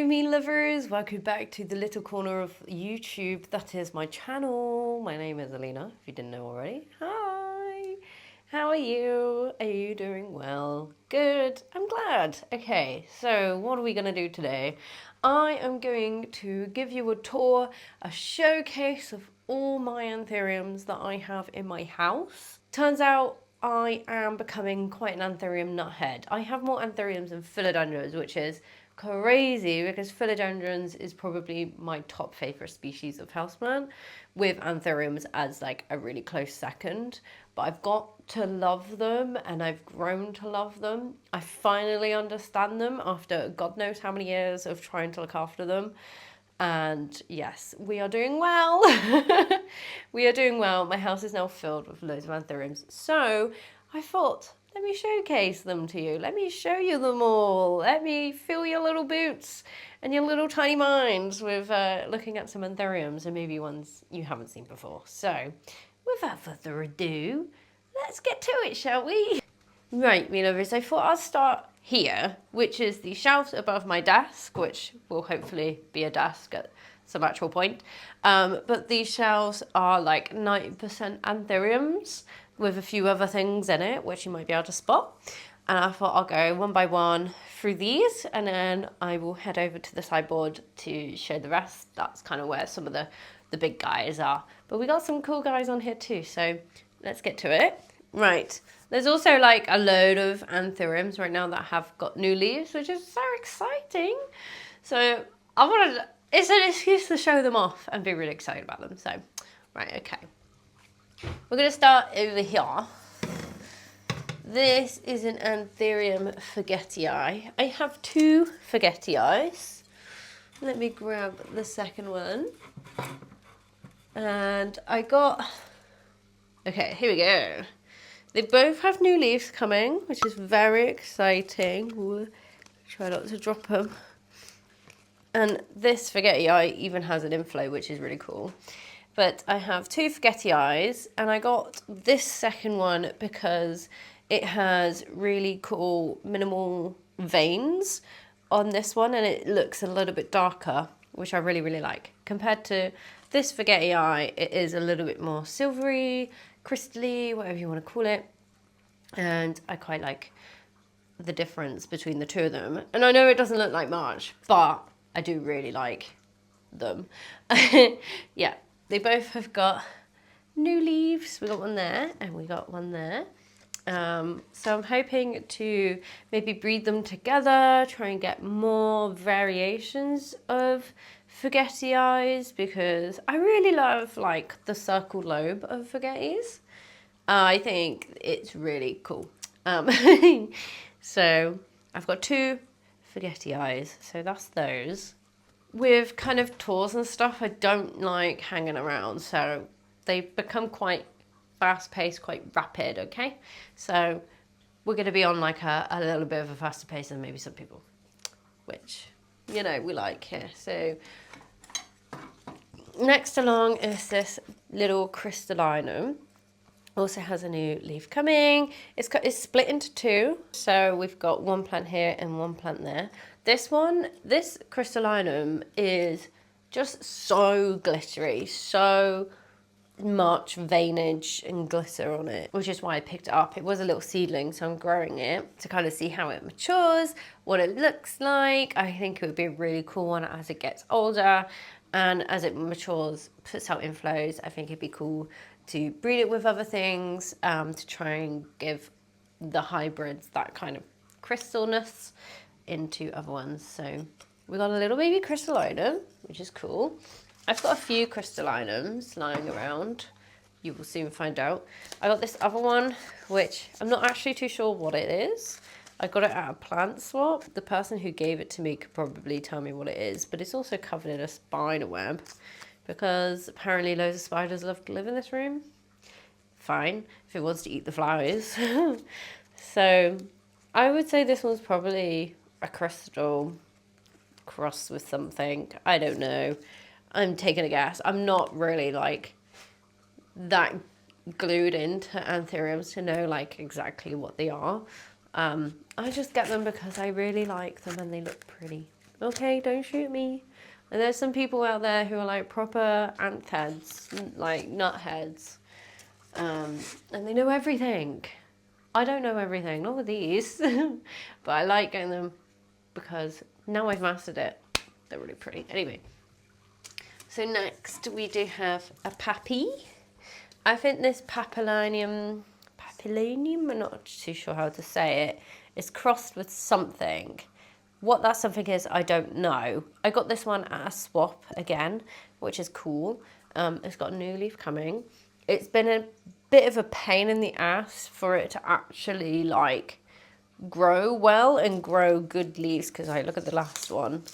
me lovers, welcome back to the little corner of YouTube that is my channel. My name is Alina, if you didn't know already. Hi, how are you? Are you doing well? Good, I'm glad. Okay, so what are we going to do today? I am going to give you a tour, a showcase of all my anthuriums that I have in my house. Turns out I am becoming quite an anthurium nuthead. I have more anthuriums than philodendrons, which is crazy because philodendrons is probably my top favorite species of houseplant, with anthuriums as like a really close second. But I've got to love them and I've grown to love them. I finally understand them after God knows how many years of trying to look after them. And yes, we are doing well. We are doing well. My house is now filled with loads of anthuriums. So I thought, let me showcase them to you. Let me show you them all. Let me fill your little boots and your little tiny minds with looking at some anthuriums and maybe ones you haven't seen before. So without further ado, let's get to it, shall we? Right, me lovers, I thought I'd start here, which is the shelves above my desk, which will hopefully be a desk at some actual point. But these shelves are like 90% anthuriums with a few other things in it, which you might be able to spot. And I thought I'll go one by one through these, and then I will head over to the sideboard to show the rest. That's kind of where some of the big guys are. But we got some cool guys on here too, so let's get to it. Right, there's also like a load of anthuriums right now that have got new leaves, which is so exciting. So it's an excuse to show them off and be really excited about them. So, right, okay. We're gonna start over here. This is an anthurium forgetii. I have two forgetii. Let me grab the second one. And I got, okay, here we go. They both have new leaves coming, which is very exciting. Ooh, try not to drop them. And this forgetii even has an inflow, which is really cool. But I have two forgetii, and I got this second one because it has really cool minimal veins on this one, and it looks a little bit darker, which I really, really like. Compared to this forgetii, it is a little bit more silvery, crystally, whatever you want to call it. And I quite like the difference between the two of them. And I know it doesn't look like much, but I do really like them. Yeah, they both have got new leaves. We got one there and we got one there. So I'm hoping to maybe breed them together, try and get more variations of forgetii, because I really love like the circle lobe of forgetis. I think it's really cool. So I've got two forgetii, so that's those. With kind of tours and stuff, I don't like hanging around, so they become quite fast-paced, quite rapid, okay? So we're going to be on like a little bit of a faster pace than maybe some people, which, you know, we like here. So next along is this little crystallinum. Also has a new leaf coming. It's split into two. So we've got one plant here and one plant there. This crystallinum is just so glittery, so much veinage and glitter on it, which is why I picked it up. It was a little seedling, so I'm growing it to kind of see how it matures, what it looks like. I think it would be a really cool one as it gets older, and as it matures, puts out inflows. I think it'd be cool to breed it with other things, to try and give the hybrids that kind of crystalness into other ones. So we got a little baby crystallinum, which is cool. I've got a few crystallinums lying around. You will soon find out. I got this other one, which I'm not actually too sure what it is. I got it at a plant swap. The person who gave it to me could probably tell me what it is, but it's also covered in a spider web because apparently loads of spiders love to live in this room. Fine, if it wants to eat the flowers. So I would say this one's probably a crystal crossed with something. I don't know. I'm taking a guess. I'm not really like that glued into anthuriums to know like exactly what they are. I just get them because I really like them and they look pretty. Okay, don't shoot me. And there's some people out there who are like proper ant heads, like nut heads, and they know everything. I don't know everything, not with these, but I like getting them because now I've mastered it. They're really pretty. Anyway, so next we do have a pappy. I think this papillonium, I'm not too sure how to say it, is crossed with something. What that something is, I don't know. I got this one at a swap again, which is cool. It's got a new leaf coming. It's been a bit of a pain in the ass for it to actually like grow well and grow good leaves, because I look at the last one,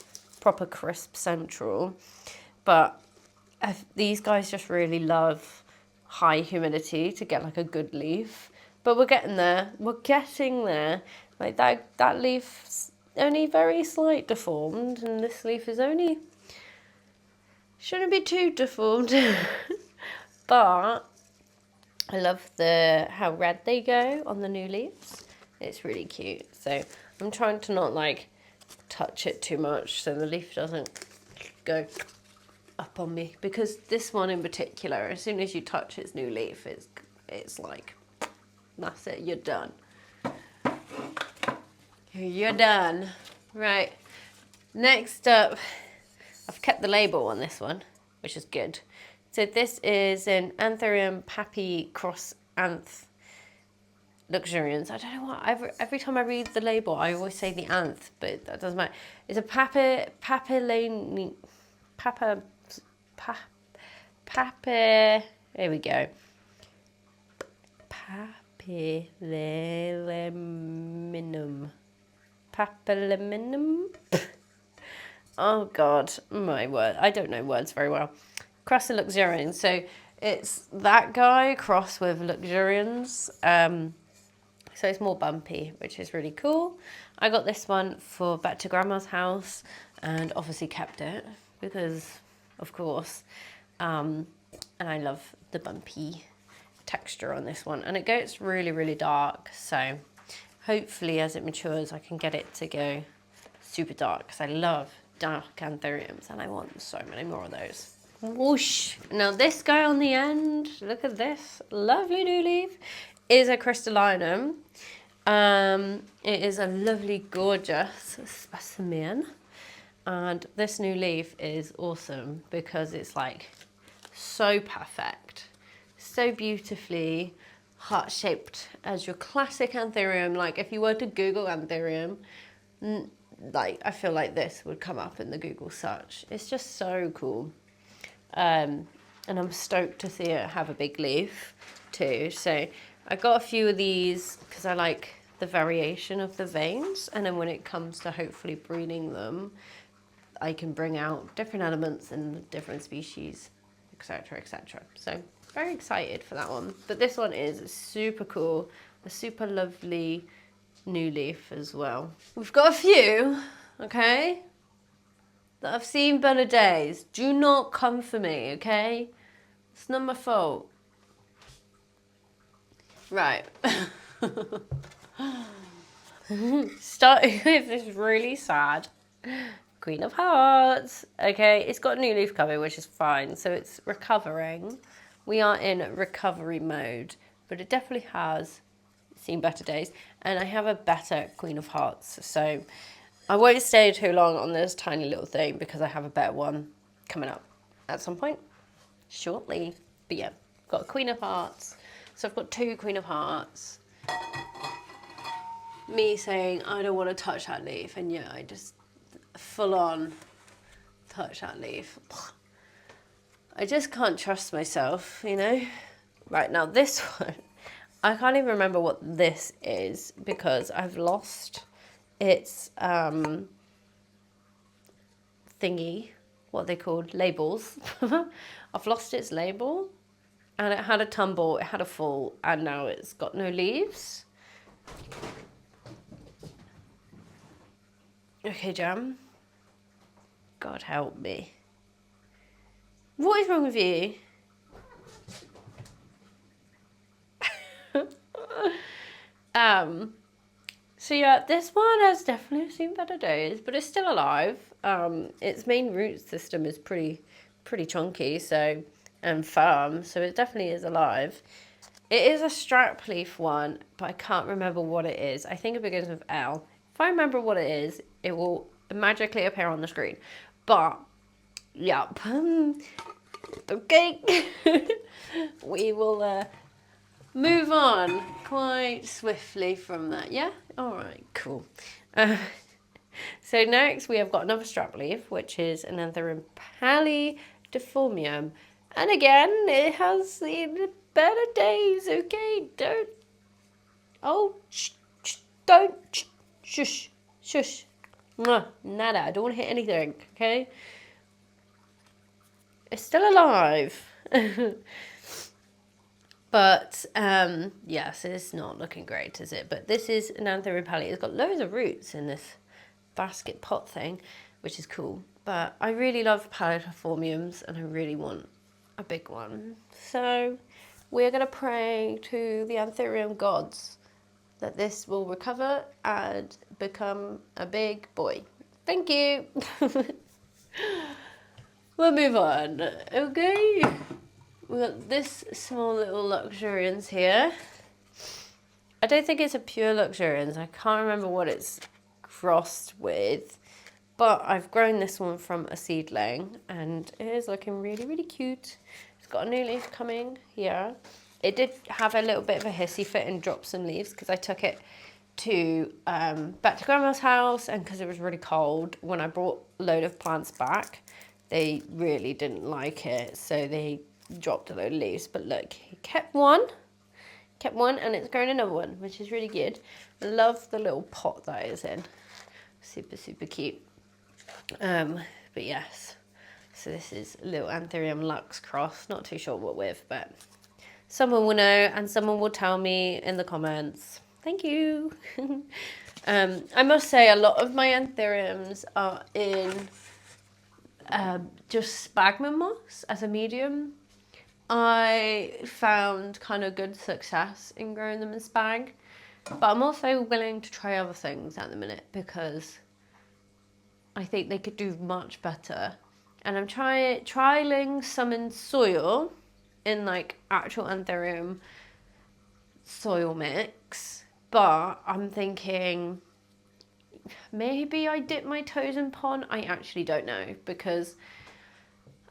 proper crisp central. But these guys just really love high humidity to get like a good leaf. But we're getting there. We're getting there. Like that leaf's only very slight deformed, and this leaf is only, shouldn't be too deformed. But I love how red they go on the new leaves. It's really cute. So I'm trying to not like touch it too much so the leaf doesn't go up on me, because this one in particular, as soon as you touch its new leaf, it's like, that's it, you're done. You're done. Right, next up, I've kept the label on this one, which is good. So this is an anthurium pappy cross anth luxurians. I don't know what, every time I read the label I always say the anth, but that doesn't matter. It's a here we go. Papilliminum. Oh God, my word. I don't know words very well. Cross the luxurians. So it's that guy crossed with luxurians. So it's more bumpy, which is really cool. I got this one for back to Grandma's house and obviously kept it because, of course. And I love the bumpy texture on this one. And it gets really, really dark. So hopefully as it matures, I can get it to go super dark because I love dark anthuriums and I want so many more of those. Whoosh. Now this guy on the end, look at this lovely new leaf, is a crystallinum. It is a lovely, gorgeous specimen. And this new leaf is awesome because it's like so perfect, so beautifully heart-shaped as your classic anthurium. Like if you were to Google anthurium, like I feel like this would come up in the Google search. It's just so cool. And I'm stoked to see it have a big leaf too. So I got a few of these because I like the variation of the veins, and then when it comes to hopefully breeding them, I can bring out different elements and different species, etc., etc. So very excited for that one. But this one is super cool, a super lovely new leaf as well. We've got a few, okay, that I've seen better days. Do not come for me, okay? It's not my fault. Right. Starting with this really sad Queen of Hearts. Okay, it's got a new leaf coming, which is fine. So it's recovering. We are in recovery mode, but it definitely has seen better days. And I have a better Queen of Hearts. So I won't stay too long on this tiny little thing because I have a better one coming up at some point shortly. But yeah, got a Queen of Hearts. So I've got two Queen of Hearts. Me saying I don't want to touch that leaf, and yeah, I just full on touch that leaf. I just can't trust myself, you know. Right, now this one, I can't even remember what this is because I've lost its thingy, what they called labels. I've lost its label, and it had a tumble, it had a fall, and now it's got no leaves. Okay, Jam. God help me. What is wrong with you? So yeah, this one has definitely seen better days, but it's still alive. Its main root system is pretty chunky, so and firm, so it definitely is alive. It is a strap leaf one, but I can't remember what it is. I think it begins with L. If I remember what it is, it will magically appear on the screen. But yeah, okay, we will move on quite swiftly from that. Yeah, all right, cool. So next we have got another strap leaf, which is an anthurium palidiformium. And again, it has seen better days, okay? Don't. Oh, don't. Shush. Shush. Nada. I don't want to hit anything, okay? It's still alive. But, yes, it's not looking great, is it? But this is an anthurium pali. It's got loads of roots in this basket pot thing, which is cool. But I really love palidiformiums, and I really want a big one. So we're going to pray to the anthurium gods that this will recover and become a big boy. Thank you. We'll move on. Okay. We've got this small little luxuriance here. I don't think it's a pure luxuriance. I can't remember what it's crossed with. But I've grown this one from a seedling and it is looking really, really cute. It's got a new leaf coming here. It did have a little bit of a hissy fit and drop some leaves because I took it to back to Grandma's house, and because it was really cold, when I brought a load of plants back, they really didn't like it, so they dropped a load of leaves. But look, he kept one, and it's grown another one, which is really good. I love the little pot that is in. Super, super cute. But yes, so this is a little Anthurium Lux cross. Not too sure what with, but someone will know and someone will tell me in the comments. Thank you. I must say a lot of my anthuriums are in just sphagnum moss as a medium. I found kind of good success in growing them in spag, but I'm also willing to try other things at the minute because I think they could do much better. And I'm trialing some in soil, in like actual anthurium soil mix, but I'm thinking maybe I dip my toes in pond. I actually don't know, because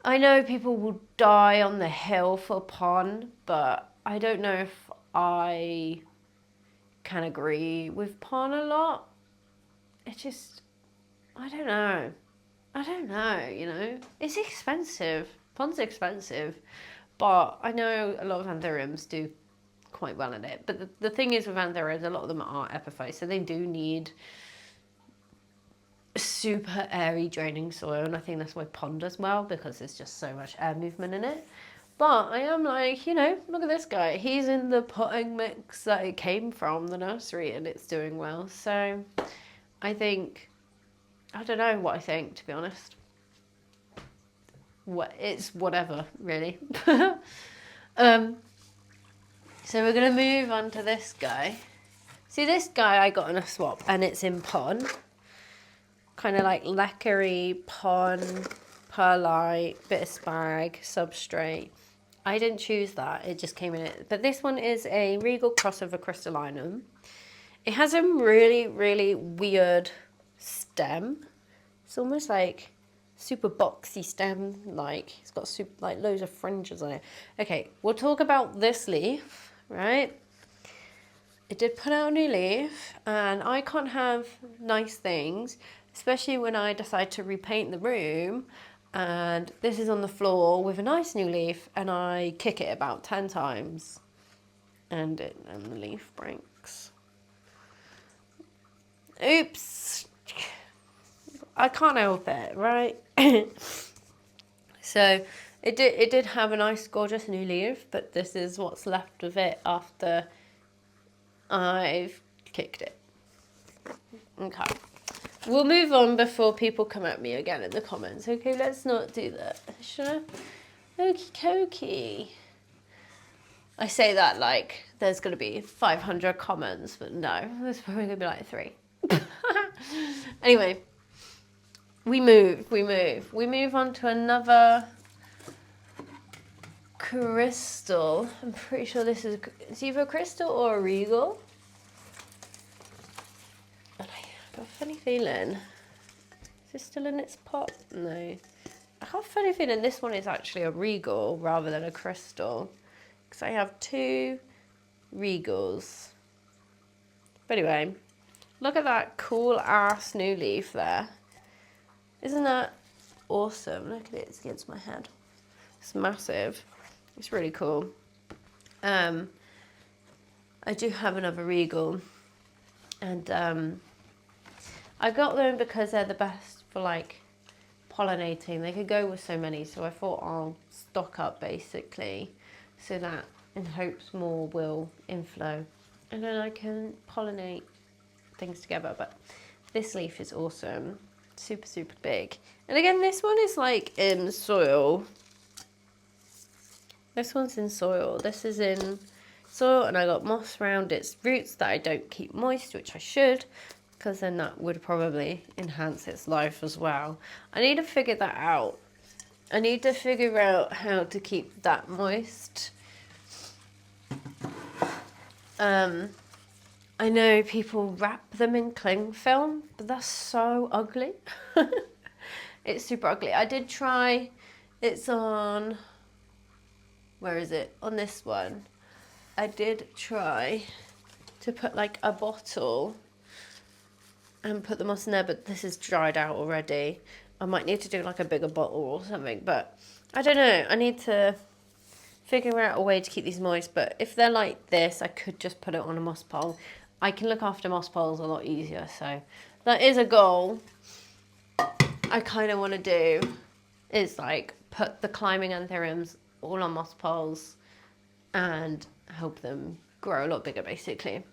I know people will die on the hill for pond, but I don't know if I can agree with pond a lot. It's just, I don't know, you know. It's expensive. Pond's expensive. But I know a lot of anthuriums do quite well in it. But the thing is with anthuriums, a lot of them are epiphytes, so they do need super airy draining soil, and I think that's why pond does well, because there's just so much air movement in it. But I am like, you know, look at this guy. He's in the potting mix that it came from, the nursery, and it's doing well. So I think, I don't know what I think, to be honest. It's whatever, really. So we're going to move on to this guy. See, this guy I got in a swap, and it's in pond. Kind of like lacquery, pond, perlite, bit of spag, substrate. I didn't choose that, it just came in it. But this one is a regal crossover crystallinum. It has a really, really weird stem. It's almost like super boxy stem, like it's got super, like loads of fringes on it. Okay, we'll talk about this leaf, right? It did put out a new leaf, and I can't have nice things, especially when I decide to repaint the room, and this is on the floor with a nice new leaf, and I kick it about 10 times, and the leaf breaks. Oops. I can't help it, right? So it did have a nice, gorgeous new leaf, but this is what's left of it after I've kicked it. Okay. We'll move on before people come at me again in the comments. Okay, let's not do that. Should I? Okie dokie. I say that like there's going to be 500 comments, but no, there's probably going to be like 3. Anyway, we move on to another crystal. I'm pretty sure this is it's either a crystal or a regal. And I got a funny feeling. Is it still in its pot? No. I have a funny feeling this one is actually a regal rather than a crystal. Because I have 2 regals. But anyway, look at that cool ass new leaf there. Isn't that awesome? Look at it, it's against my head. It's massive. It's really cool. I do have another regal. And I got them because they're the best for like pollinating. They could go with so many, so I thought I'll stock up basically so that in hopes more will inflow. And then I can pollinate things together. But this leaf is awesome. Super, super big. And again, this one is like in soil. This one's in soil. This is in soil, and I got moss around its roots that I don't keep moist, which I should, because then that would probably enhance its life as well. I need to figure that out. I need to figure out how to keep that moist. I know people wrap them in cling film, but that's so ugly. It's super ugly. I did try, it's on, where is it? On this one. I did try to put like a bottle and put the moss in there, but this is dried out already. I might need to do like a bigger bottle or something, but I don't know. I need to figure out a way to keep these moist, but if they're like this, I could just put it on a moss pole. I can look after moss poles a lot easier, so that is a goal I kind of want to do, is like put the climbing anthuriums all on moss poles and help them grow a lot bigger basically.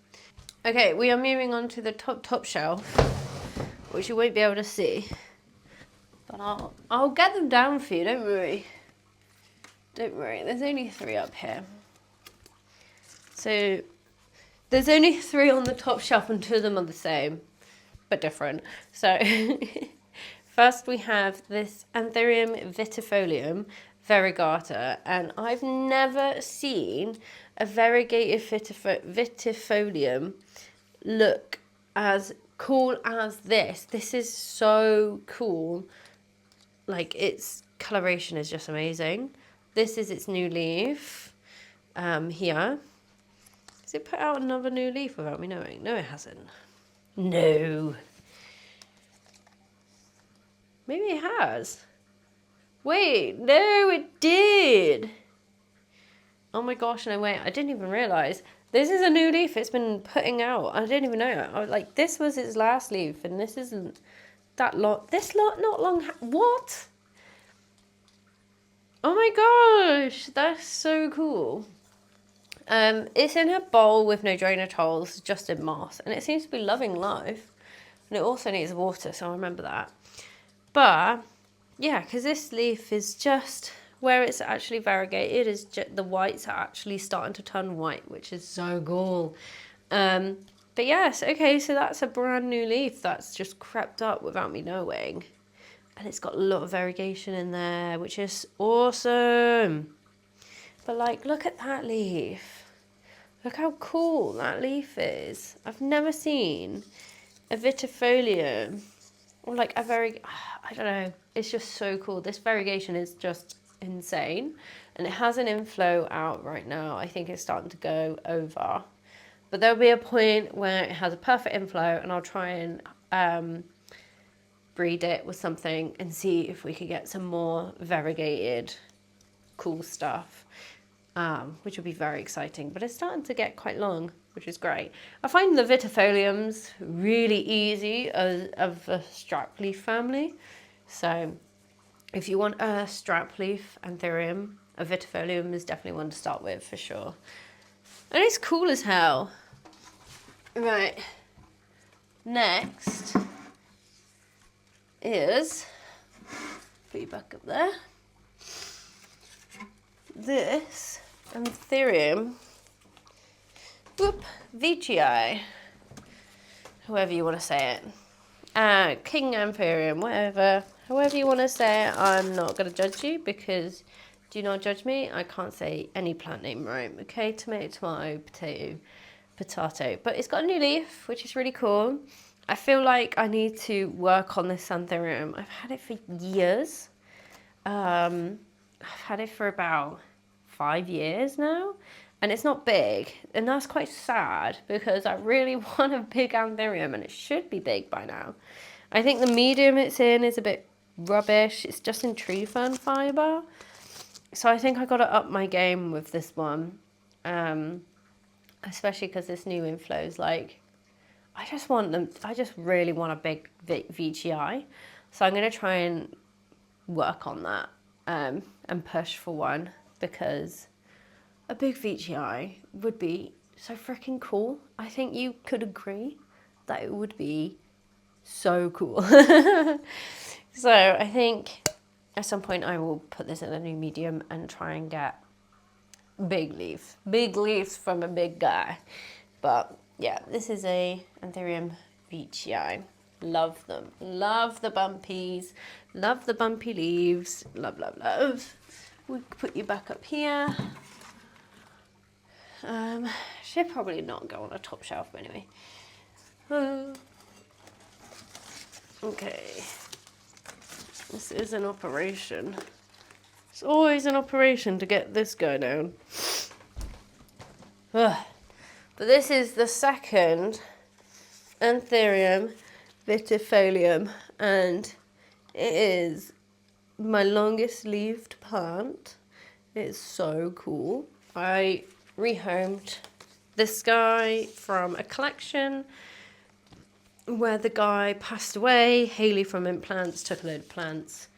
Okay, we are moving on to the top shelf, which you won't be able to see, but I'll get them down for you, don't worry. Don't worry, there's only 3 up here. So there's only 3 on the top shelf and 2 of them are the same, but different. So first we have this Anthurium vitifolium variegata, and I've never seen a variegated vitifolium look as cool as this. This is so cool. Like, its coloration is just amazing. This is its new leaf here. Has it put out another new leaf without me knowing? No, it hasn't. No. Maybe it has. Wait, no, it did. Oh my gosh, no, wait, I didn't even realise. This is a new leaf it's been putting out. I didn't even know. I was like, this was its last leaf, and this isn't that lot. This lot, not long. What? Oh my gosh, that's so cool. It's in a bowl with no drainage holes, just in moss, and it seems to be loving life. And it also needs water, so I remember that. But yeah, because this leaf is just where it's actually variegated, is the whites are actually starting to turn white, which is so cool. But yes, okay, so that's a brand new leaf that's just crept up without me knowing. And it's got a lot of variegation in there, which is awesome. But like, look at that leaf. Look how cool that leaf is. I've never seen a vitifolium or like a I don't know. It's just so cool. This variegation is just insane. And it has an inflow out right now. I think it's starting to go over. But there'll be a point where it has a perfect inflow, and I'll try and breed it with something and see if we could get some more variegated cool stuff, which would be very exciting. But it's starting to get quite long, which is great. I find the vitifoliums really easy of the strap leaf family. So if you want a strap leaf anthurium, a vitifolium is definitely one to start with for sure. And it's cool as hell. Right, next is, put you back up there, this anthurium, whoop, Veitchii, however you want to say it. King anthurium, whatever, however you want to say it. I'm not going to judge you because do not judge me. I can't say any plant name right. Okay, tomato, tomato, potato, potato. But it's got a new leaf, which is really cool. I feel like I need to work on this anthurium. I've had it for years. I've had it for about 5 years now. And it's not big. And that's quite sad because I really want a big anthurium and it should be big by now. I think the medium it's in is a bit rubbish. It's just in tree fern fibre. So I think I got to up my game with this one, especially because this new inflow is like, I just really want a big Veitchii. So I'm going to try and work on that and push for one because a big Veitchii would be so freaking cool. I think you could agree that it would be so cool. So I think at some point I will put this in a new medium and try and get big leaves from a big guy. But yeah, this is a anthurium Veitchii. Love them. Love the bumpies. Love the bumpy leaves. Love, love, love. We'll put you back up here. Should probably not go on a top shelf, but anyway. Okay. This is an operation. It's always an operation to get this guy down. Ugh. But this is the second anthurium vitifolium, and it is my longest leaved plant. It's so cool. I rehomed this guy from a collection where the guy passed away. Haley from Implants took a load of plants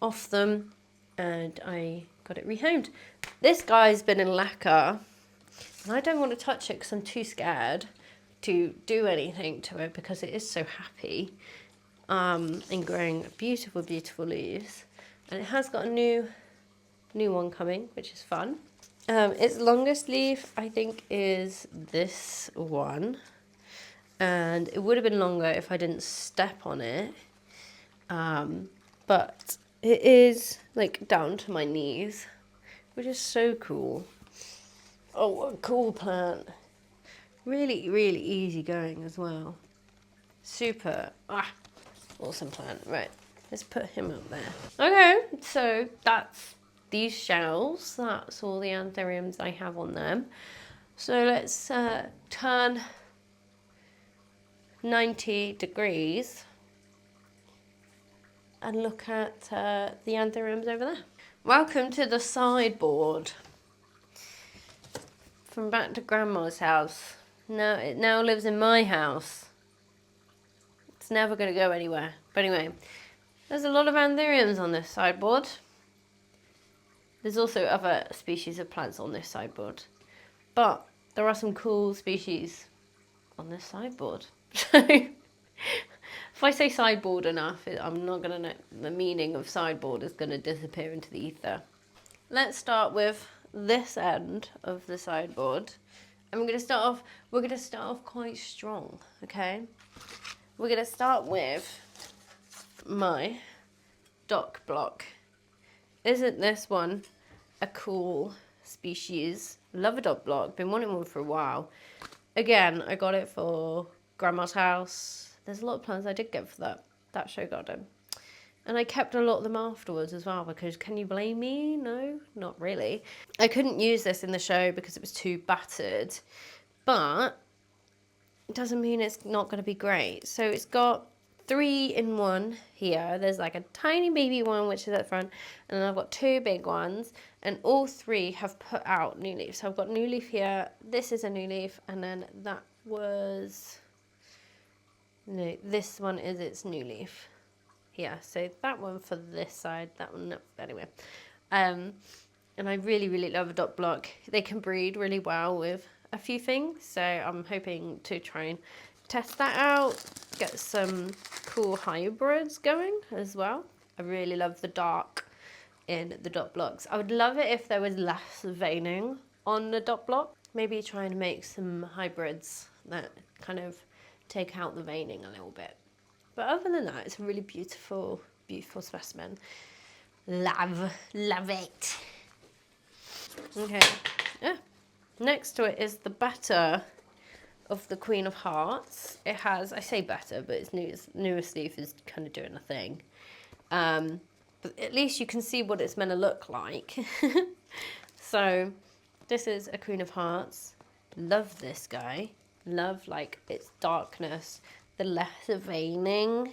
off them and I got it rehomed. This guy's been in lacquer and I don't want to touch it because I'm too scared to do anything to it because it is so happy and growing beautiful, beautiful leaves. And it has got a new one coming, which is fun. Its longest leaf, I think, is this one. And it would have been longer if I didn't step on it. But it is like down to my knees, which is so cool. Oh, what a cool plant. Really, really easy going as well. Super, awesome plant. Right, let's put him up there. Okay, so that's these shells. That's all the anthuriums I have on them. So let's turn 90 degrees and look at the anthuriums over there. Welcome to the sideboard. From back to Grandma's house. Now it now lives in my house. It's never going to go anywhere. But anyway, there's a lot of anthuriums on this sideboard. There's also other species of plants on this sideboard. But there are some cool species on this sideboard. So if I say sideboard enough, I'm not going to know, the meaning of sideboard is going to disappear into the ether. Let's start with this end of the sideboard. And we're going to start off quite strong, okay? We're going to start with my dock block. Isn't this one a cool species? Love a dock block. Been wanting one for a while. Again, I got it for Grandma's house. There's a lot of plants I did get for that show garden. And I kept a lot of them afterwards as well because can you blame me? No, not really. I couldn't use this in the show because it was too battered, but it doesn't mean it's not going to be great. So it's got 3-in-1 here. There's like a tiny baby one which is at the front, and then I've got 2 big ones, and all 3 have put out new leaves. So I've got new leaf here, this is a new leaf, and then that was, no, this one is its new leaf. Yeah, so that one for this side, that one, no, anyway. And I really, really love a dot block. They can breed really well with a few things, so I'm hoping to try and test that out, get some cool hybrids going as well. I really love the dark in the dot blocks. I would love it if there was less veining on the dot block. Maybe trying to make some hybrids that kind of take out the veining a little bit. But other than that, it's a really beautiful, beautiful specimen. Love it. Okay, yeah. Next to it is the better of the Queen of Hearts. It has, I say better, but its newest leaf is kind of doing a thing. But at least you can see what it's meant to look like. So this is a Queen of Hearts. Love this guy. Love like its darkness, the lesser veining.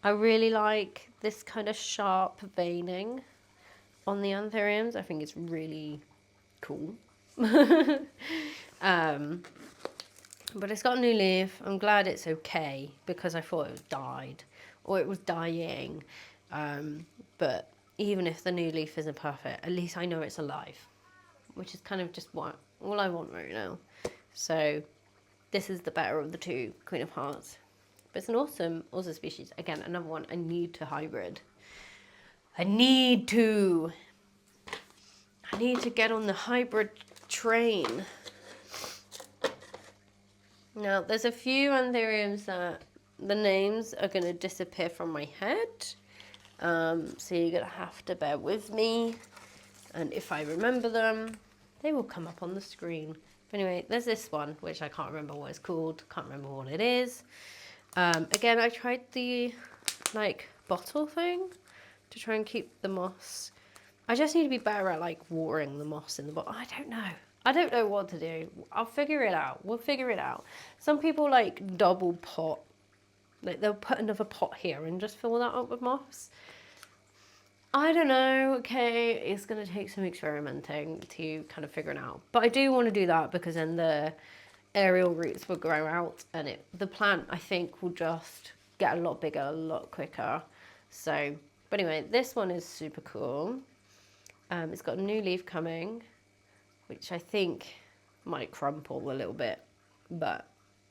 I really like this kind of sharp veining on the anthuriums. I think it's really cool. But it's got a new leaf. I'm glad it's okay because I thought it was died or it was dying. But even if the new leaf isn't perfect, at least I know it's alive, which is kind of just all I want right now. So this is the better of the two Queen of Hearts. But it's an awesome species. Again, another one I need to hybrid. I need to get on the hybrid train. Now, there's a few anthuriums that the names are going to disappear from my head. So you're going to have to bear with me. And if I remember them, they will come up on the screen. But anyway, there's this one, which I can't remember what it's called. Can't remember what it is. Again, I tried the bottle thing to try and keep the moss. I just need to be better at watering the moss in the bottle. I don't know what to do. I'll figure it out. We'll figure it out. Some people double pot. They'll put another pot here and just fill that up with moss. I don't know, okay, it's going to take some experimenting to kind of figure it out. But I do want to do that because then the aerial roots will grow out and the plant, I think, will just get a lot bigger, a lot quicker. So, but anyway, this one is super cool. It's got a new leaf coming, which I think might crumple a little bit, but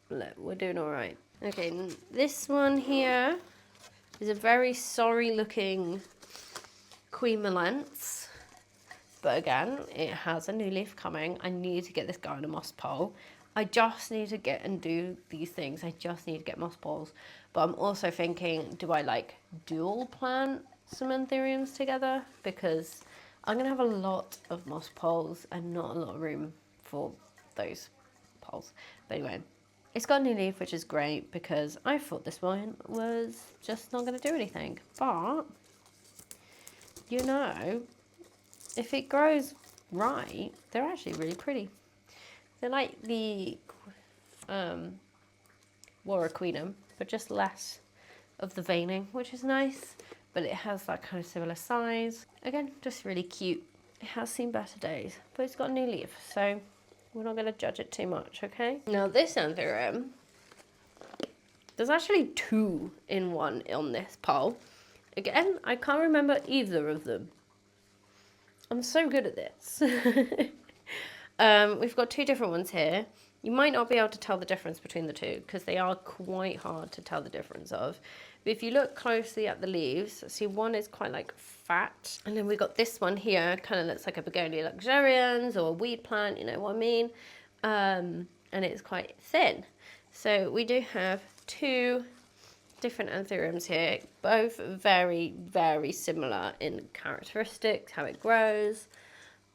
look, we're doing all right. Okay, this one here is a very sorry looking Queen Malence, but again, it has a new leaf coming. I need to get this guy on a moss pole. I just need to get and do these things. I just need to get moss poles. But I'm also thinking, do I dual plant some anthuriums together? Because I'm going to have a lot of moss poles and not a lot of room for those poles. But anyway, it's got a new leaf, which is great because I thought this one was just not going to do anything. But, you know, if it grows right, they're actually really pretty. They're like the Warraqueenum, but just less of the veining, which is nice. But it has that kind of similar size. Again, just really cute. It has seen better days, but it's got a new leaf, so we're not going to judge it too much, okay? Now this anthurium, there's actually 2 in one on this pole. Again, I can't remember either of them. I'm so good at this. We've got 2 different ones here. You might not be able to tell the difference between the 2 because they are quite hard to tell the difference of. But if you look closely at the leaves, see one is quite fat. And then we got this one here, kind of looks like a begonia luxurians or a weed plant, you know what I mean? And it's quite thin. So we do have 2 different anthuriums here, both very, very similar in characteristics, how it grows.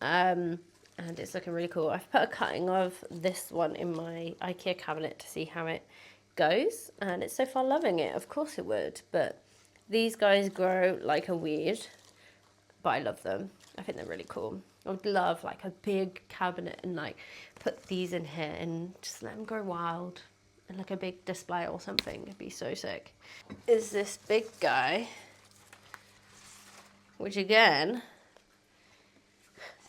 And it's looking really cool. I've put a cutting of this one in my IKEA cabinet to see how it goes, and it's so far loving it. Of course it would, but these guys grow like a weed, but I love them. I think they're really cool. I would love a big cabinet and put these in here and just let them grow wild and a big display or something. It'd be so sick. Is this big guy, which again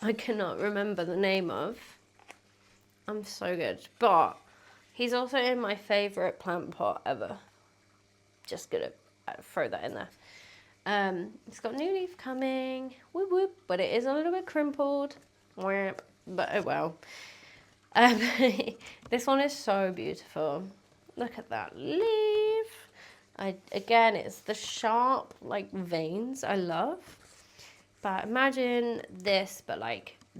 I cannot remember the name of. I'm so good. But he's also in my favourite plant pot ever. Just gonna throw that in there. It's got a new leaf coming. Whoop whoop. But it is a little bit crimpled. But oh well. This one is so beautiful. Look at that leaf. Again, it's the sharp veins I love. But imagine this, but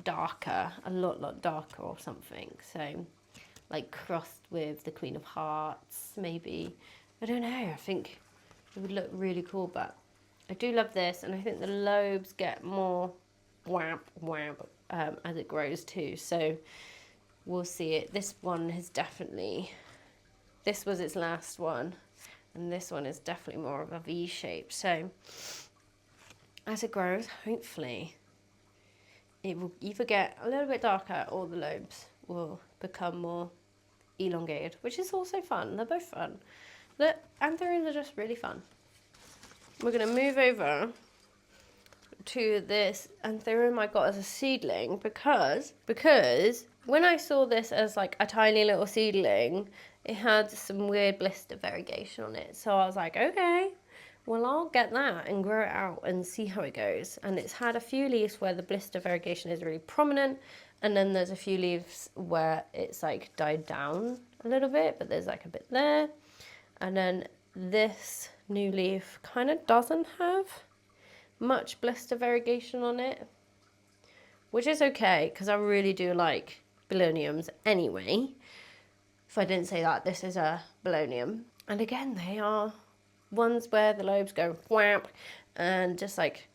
darker, a lot darker or something. So like crossed with the Queen of Hearts, maybe. I don't know, I think it would look really cool, but I do love this, and I think the lobes get more wham as it grows too, so we'll see it. This one has definitely, this was its last one, and this one is definitely more of a V shape, so as it grows, hopefully it will either get a little bit darker or the lobes will become more elongated, which is also fun. They're both fun. The anthuriums are just really fun. We're going to move over to this anthurium I got as a seedling because when I saw this as like a tiny little seedling, it had some weird blister variegation on it. So I was like, okay, well, I'll get that and grow it out and see how it goes. And it's had a few leaves where the blister variegation is really prominent, and then there's a few leaves where it's like died down a little bit, but there's like a bit there. And then this new leaf kind of doesn't have much blister variegation on it, which is okay because I really do like philodendrons anyway. If I didn't say that, this is a philodendron. And again, they are ones where the lobes go whap and just like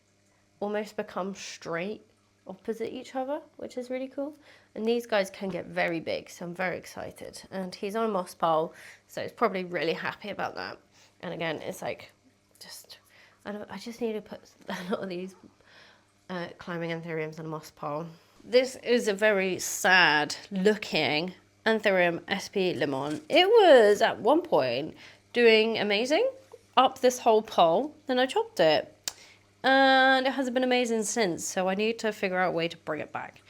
almost become straight opposite each other, which is really cool. And these guys can get very big, so I'm very excited. And he's on a moss pole, so he's probably really happy about that. And again, it's like just, I just need to put a lot of these climbing anthuriums on a moss pole. This is a very sad looking anthurium SP Lemon. It was at one point doing amazing up this whole pole, then I chopped it. And it hasn't been amazing since, so I need to figure out a way to bring it back.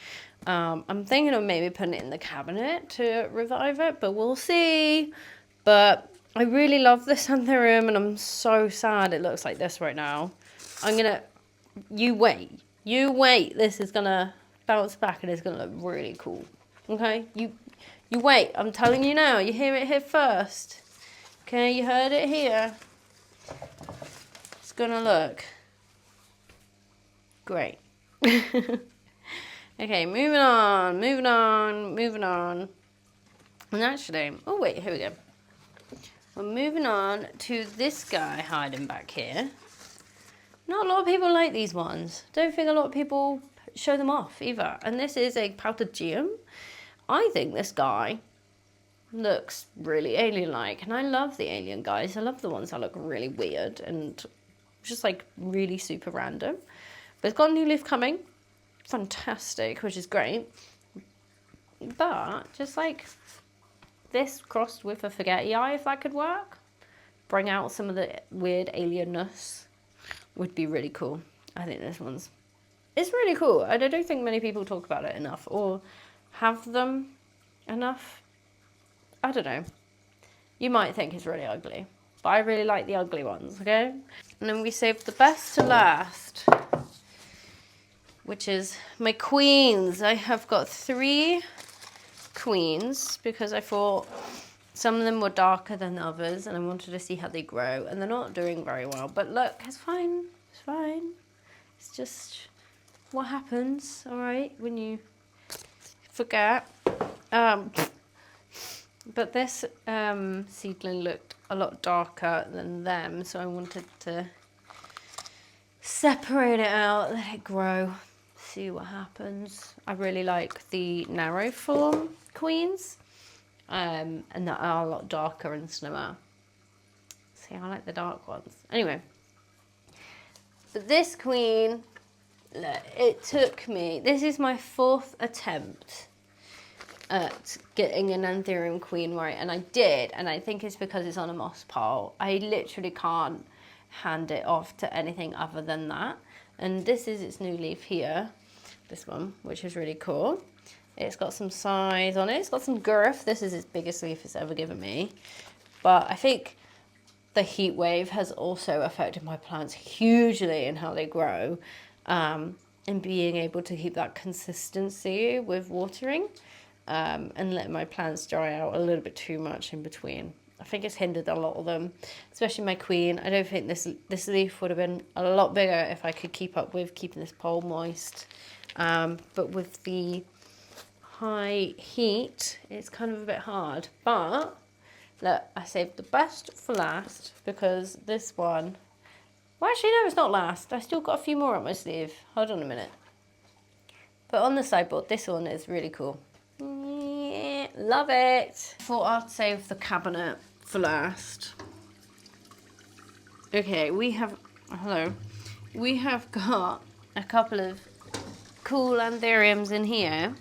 I'm thinking of maybe putting it in the cabinet to revive it, but we'll see. But I really love this anthurium, and I'm so sad it looks like this right now. You wait, this is gonna bounce back and it's gonna look really cool. Okay, you wait, I'm telling you now, you hear it here first. Okay, you heard it here. It's gonna look great. Okay, moving on. And actually, oh wait, here we go. We're moving on to this guy hiding back here. Not a lot of people like these ones. Don't think a lot of people show them off either. And this is a Paltageum. I think this guy looks really alien-like. And I love the alien guys. I love the ones that look really weird and just like really super random. But it's got a new leaf coming. Fantastic, which is great. But just like this crossed with a forgetty eye, if that could work, bring out some of the weird alienness, would be really cool. I think this one's, it's really cool. I don't think many people talk about it enough or have them enough. I don't know. You might think it's really ugly, but I really like the ugly ones, okay? And then we saved the best to last, which is my queens. I have got 3 queens because I thought some of them were darker than others and I wanted to see how they grow, and they're not doing very well. But look, it's fine. It's fine. It's just what happens, all right, when you forget. But this seedling looked a lot darker than them, so I wanted to separate it out, let it grow, see what happens. I really like the narrow form queens, and that are a lot darker and slimmer. See, I like the dark ones. Anyway, but this queen, look, it took me, this is my 4th attempt at getting an anthurium queen right, and I did, and I think it's because it's on a moss pole. I literally can't hand it off to anything other than that. And this is its new leaf here, this one, which is really cool. It's got some size on it, it's got some girth. This is its biggest leaf it's ever given me. But I think the heat wave has also affected my plants hugely in how they grow, and being able to keep that consistency with watering, and letting my plants dry out a little bit too much in between. I think it's hindered a lot of them, especially my queen. I don't think this leaf would have been a lot bigger if I could keep up with keeping this pole moist. But with the high heat, it's kind of a bit hard. But look, I saved the best for last because this one, well, actually no, it's not last. I still got a few more up my sleeve. Hold on a minute. But on the sideboard, this one is really cool. Yeah, love it. Thought I'd save the cabinet for last. Okay, we have got a couple of cool anthuriums in here.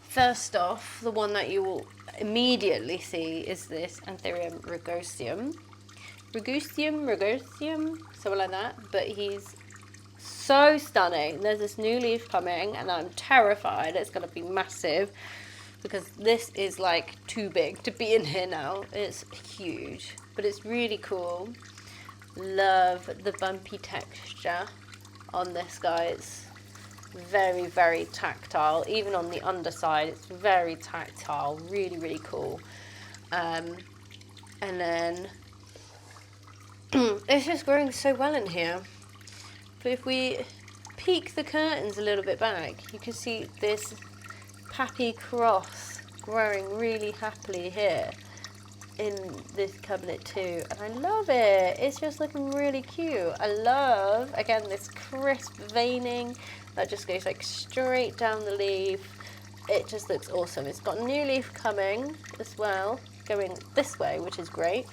First off, the one that you will immediately see is this anthurium rugosium, something like that. But he's so stunning. There's this new leaf coming and I'm terrified it's going to be massive because this is like too big to be in here now. It's huge, but it's really cool. Love the bumpy texture on this guy. It's very, very tactile. Even on the underside, it's very tactile. Really, really cool. And then it's just growing so well in here. But if we peek the curtains a little bit back, you can see this Pappy cross growing really happily here in this cabinet too, and I love it. It's just looking really cute. I love, again, this crisp veining that just goes like straight down the leaf. It just looks awesome. It's got a new leaf coming as well, going this way, which is great.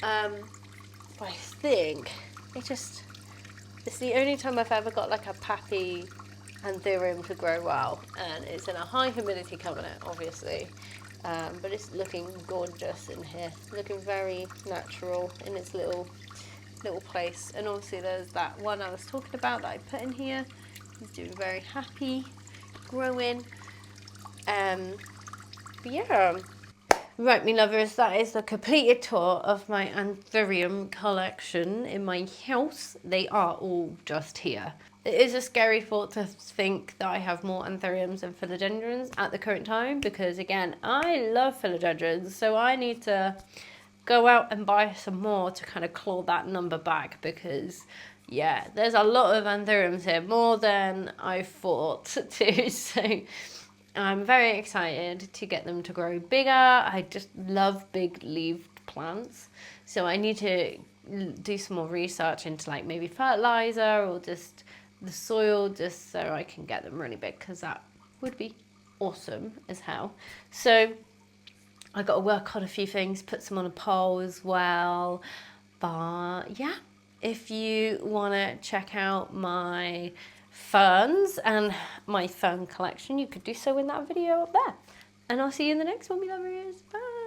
But I think it's the only time I've ever got like a Pappy anthurium to grow well, and it's in a high humidity cabinet, obviously. But it's looking gorgeous in here, looking very natural in its little place. And obviously there's that one I was talking about that I put in here. He's doing very happy, growing. But yeah. Right, me lovers, that is the completed tour of my anthurium collection in my house. They are all just here. It is a scary thought to think that I have more anthuriums and philodendrons at the current time because, again, I love philodendrons, so I need to go out and buy some more to kind of claw that number back because, yeah, there's a lot of anthuriums here, more than I thought to, so I'm very excited to get them to grow bigger. I just love big leaved plants, so I need to do some more research into like maybe fertilizer or just the soil just so I can get them really big because that would be awesome as hell. So I got to work on a few things, put some on a pole as well. But yeah, if you want to check out my ferns and my fern collection, you could do so in that video up there. And I'll see you in the next one, my lovers. Bye.